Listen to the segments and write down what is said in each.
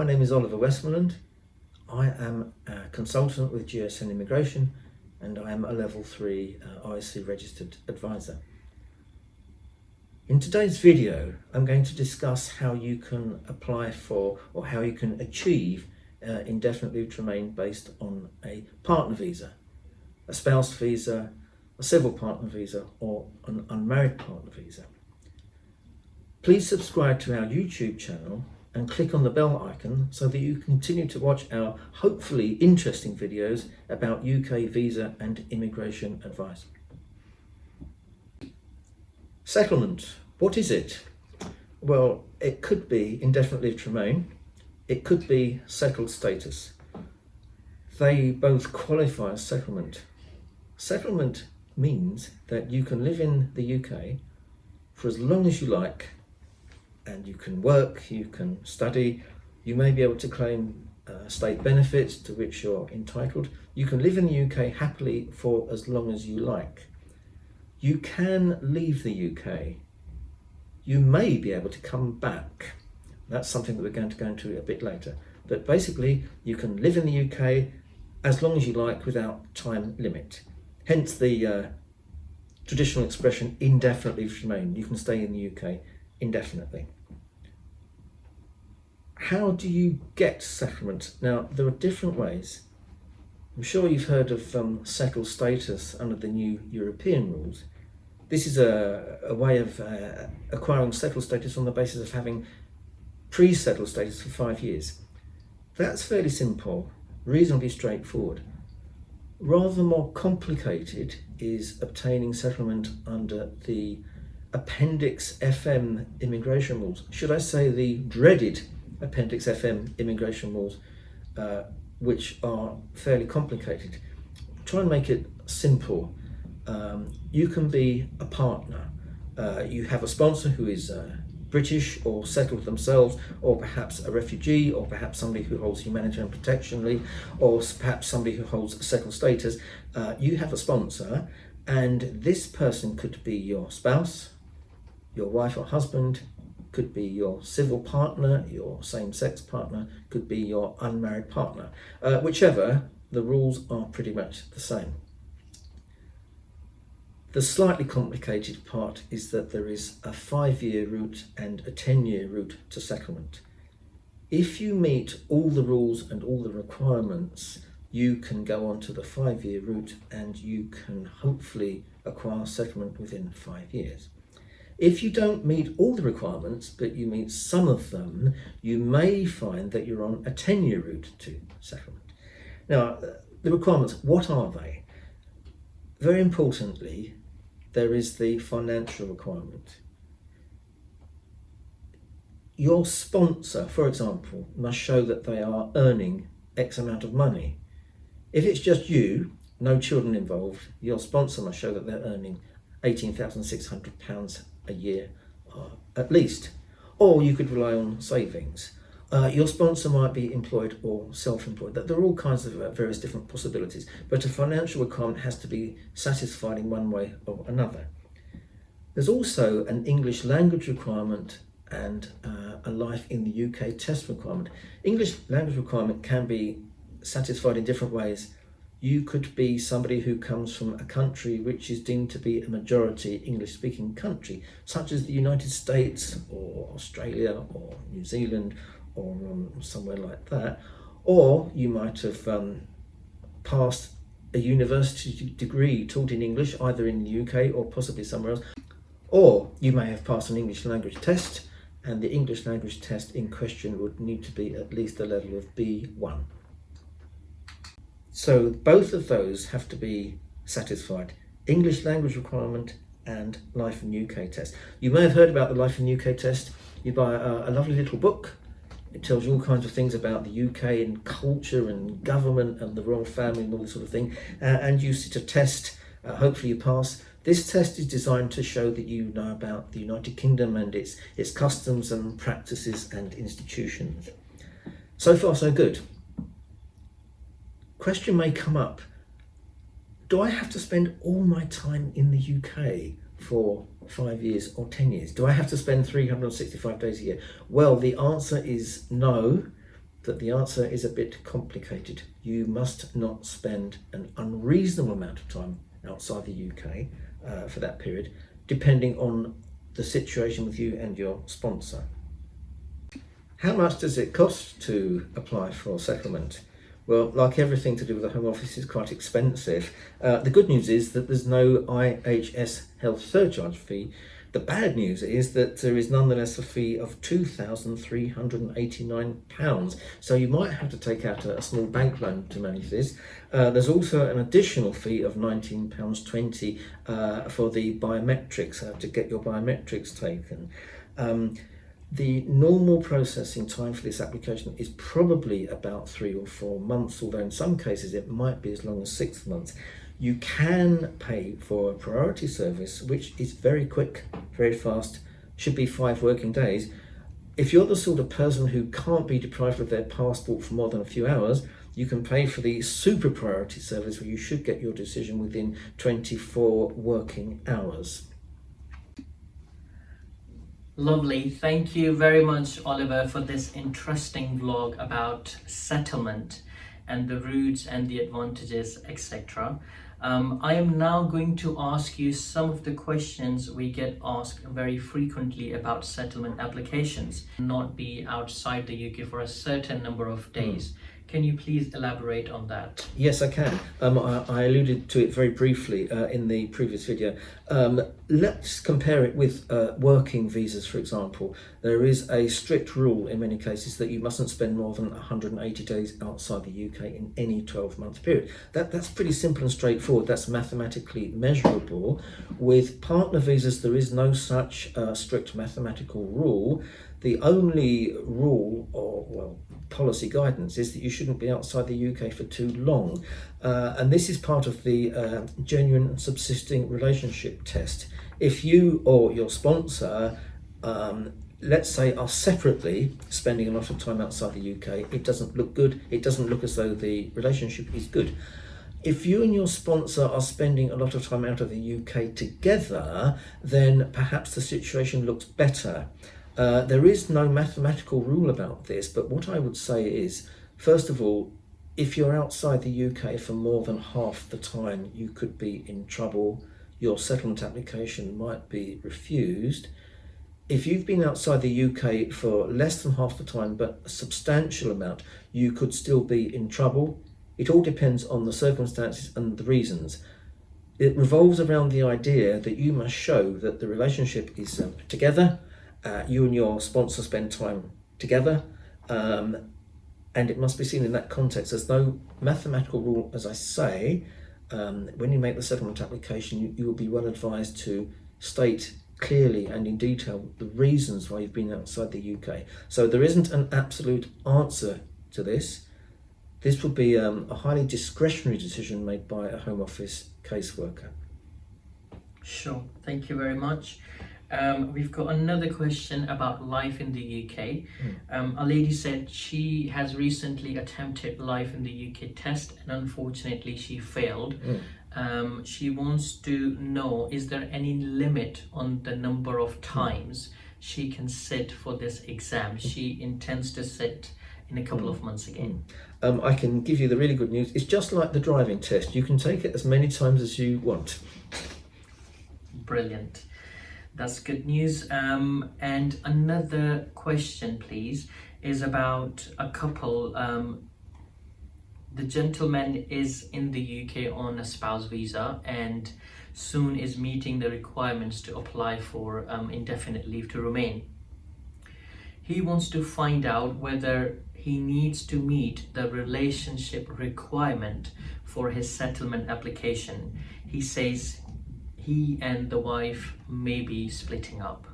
name is Oliver Westmoreland. I am a consultant with GSN Immigration and I am a Level 3 IC registered advisor. In today's video, I'm going to discuss how you can apply for or how you can achieve indefinite leave to remain based on a partner visa, a spouse visa, a civil partner visa or an unmarried partner visa. Please subscribe to our YouTube channel and click on the bell icon so that you continue to watch our hopefully interesting videos about UK visa and immigration advice. Settlement, what is it? Well, it could be indefinite leave to remain, it could be settled status. They both qualify as settlement. Settlement means that you can live in the UK for as long as you like, and you can work, you can study, you may be able to claim state benefits to which you're entitled. You can live in the UK happily for as long as you like. You can leave the UK. You may be able to come back. That's something that we're going to go into a bit later. But basically, you can live in the UK as long as you like without time limit. Hence the traditional expression indefinite leave to remain. You can stay in the UK indefinitely. How do you get settlement? Now, there are different ways. I'm sure you've heard of settled status under the new European rules. This is a way of acquiring settled status on the basis of having pre-settled status for 5 years. That's fairly simple, reasonably straightforward. Rather more complicated is obtaining settlement under the Appendix FM immigration rules. Should I say the dreaded Appendix FM immigration rules, which are fairly complicated. Try and make it simple. You can be a partner. You have a sponsor who is British or settled themselves, or perhaps a refugee, or perhaps somebody who holds humanitarian protection leave, or perhaps somebody who holds settled status. You have a sponsor, and this person could be your spouse, your wife or husband, could be your civil partner, your same-sex partner, could be your unmarried partner. Whichever, the rules are pretty much the same. The slightly complicated part is that there is a 5-year route and a 10-year route to settlement. If you meet all the rules and all the requirements, you can go on to the 5-year route and you can hopefully acquire settlement within 5 years. If you don't meet all the requirements, but you meet some of them, you may find that you're on a 10-year route to settlement. Now, the requirements, what are they? Very importantly, there is the financial requirement. Your sponsor, for example, must show that they are earning X amount of money. If it's just you, no children involved, your sponsor must show that they're earning £18,600 a year at least. Or you could rely on savings. Your sponsor might be employed or self-employed. There are all kinds of various different possibilities, but a financial requirement has to be satisfied in one way or another. There's also an English language requirement and a life in the UK test requirement. English language requirement can be satisfied in different ways. You could be somebody who comes from a country which is deemed to be a majority English-speaking country, such as the United States or Australia or New Zealand or somewhere like that. Or you might have passed a university degree taught in English, either in the UK or possibly somewhere else. Or you may have passed an English language test, and the English language test in question would need to be at least a level of B1. So both of those have to be satisfied. English language requirement and Life in UK test. You may have heard about the Life in UK test. You buy a lovely little book. It tells you all kinds of things about the UK and culture and government and the royal family and all this sort of thing. And you sit a test, hopefully you pass. This test is designed to show that you know about the United Kingdom and its customs and practices and institutions. So far, so good. Question may come up, do I have to spend all my time in the UK for 5 years or 10 years? Do I have to spend 365 days a year? Well, the answer is no. that the answer is a bit complicated. You must not spend an unreasonable amount of time outside the UK for that period, depending on the situation with you and your sponsor. How much does it cost to apply for settlement? Well, like everything to do with the Home Office, is quite expensive. The good news is that there's no IHS health surcharge fee. The bad news is that there is nonetheless a fee of £2,389. So you might have to take out a small bank loan to manage this. There's also an additional fee of £19.20 for the biometrics, to get your biometrics taken. The normal processing time for this application is probably about 3 or 4 months, although in some cases it might be as long as 6 months. You can pay for a priority service, which is very quick, very fast, should be 5 working days. If you're the sort of person who can't be deprived of their passport for more than a few hours, you can pay for the super priority service, where you should get your decision within 24 working hours. Lovely. Thank you very much, Oliver, for this interesting vlog about settlement and the routes and the advantages, etc. I am now going to ask you some of the questions we get asked very frequently about settlement applications. Not be outside the UK for a certain number of days. Can you please elaborate on that? Yes, I can. I alluded to it very briefly in the previous video. Let's compare it with working visas, for example. There is a strict rule in many cases that you mustn't spend more than 180 days outside the UK in any 12-month period. That's pretty simple and straightforward. That's mathematically measurable. With partner visas, there is no such strict mathematical rule. The only rule, or policy guidance, is that you shouldn't be outside the UK for too long. And this is part of the genuine subsisting relationship test. If you or your sponsor, let's say, are separately spending a lot of time outside the UK, it doesn't look good. It doesn't look as though the relationship is good. If you and your sponsor are spending a lot of time out of the UK together, then perhaps the situation looks better. There is no mathematical rule about this, but what I would say is, first of all, if you're outside the UK for more than half the time, you could be in trouble. Your settlement application might be refused. If you've been outside the UK for less than half the time, but a substantial amount, you could still be in trouble. It all depends on the circumstances and the reasons. It revolves around the idea that you must show that the relationship is together. You and your sponsor spend time together, and it must be seen in that context. There's no mathematical rule, as I say. When you make the settlement application, you will be well advised to state clearly and in detail the reasons why you've been outside the UK. So there isn't an absolute answer to this. This would be a highly discretionary decision made by a Home Office caseworker. Sure, thank you very much. We've got another question about life in the UK. A lady said she has recently attempted life in the UK test, and unfortunately she failed. She wants to know, is there any limit on the number of times she can sit for this exam? She intends to sit in a couple of months again. I can give you the really good news. It's just like the driving test. You can take it as many times as you want. Brilliant. That's good news. And another question, please, is about a couple. The gentleman is in the UK on a spouse visa and soon is meeting the requirements to apply for indefinite leave to remain. He wants to find out whether he needs to meet the relationship requirement for his settlement application. He says he and the wife may be splitting up.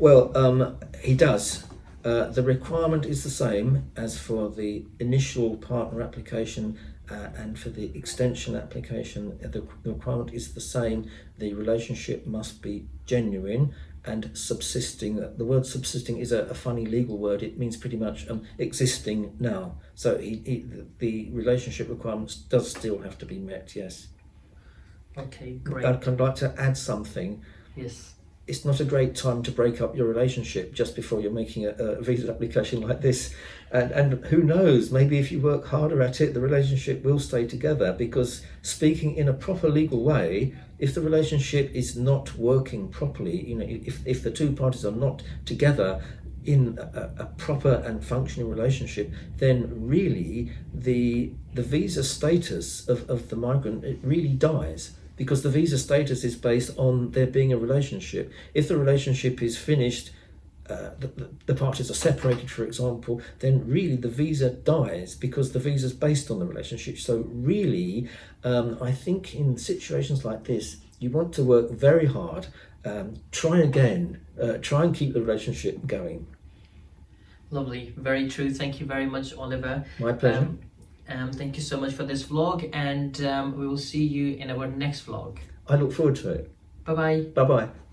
Well, he does. The requirement is the same as for the initial partner application and for the extension application. The requirement is the same. The relationship must be genuine and subsisting. The word subsisting is a funny legal word. It means pretty much existing now. So the relationship requirements does still have to be met, yes. Okay, great. I'd like to add something. Yes. it's not a great time to break up your relationship just before you're making a visa application like this. And who knows, maybe if you work harder at it, the relationship will stay together, because speaking in a proper legal way, if the relationship is not working properly, you know, if the two parties are not together in a proper and functioning relationship, then really the visa status of the migrant, it really dies, because the visa status is based on there being a relationship. If the relationship is finished, the parties are separated, for example, then really the visa dies, because the visa is based on the relationship. So really, I think in situations like this, you want to work very hard, try again, try and keep the relationship going. Lovely, very true. Thank you very much, Oliver. My pleasure. Thank you so much for this vlog, and we will see you in our next vlog. I look forward to it. Bye bye. Bye bye.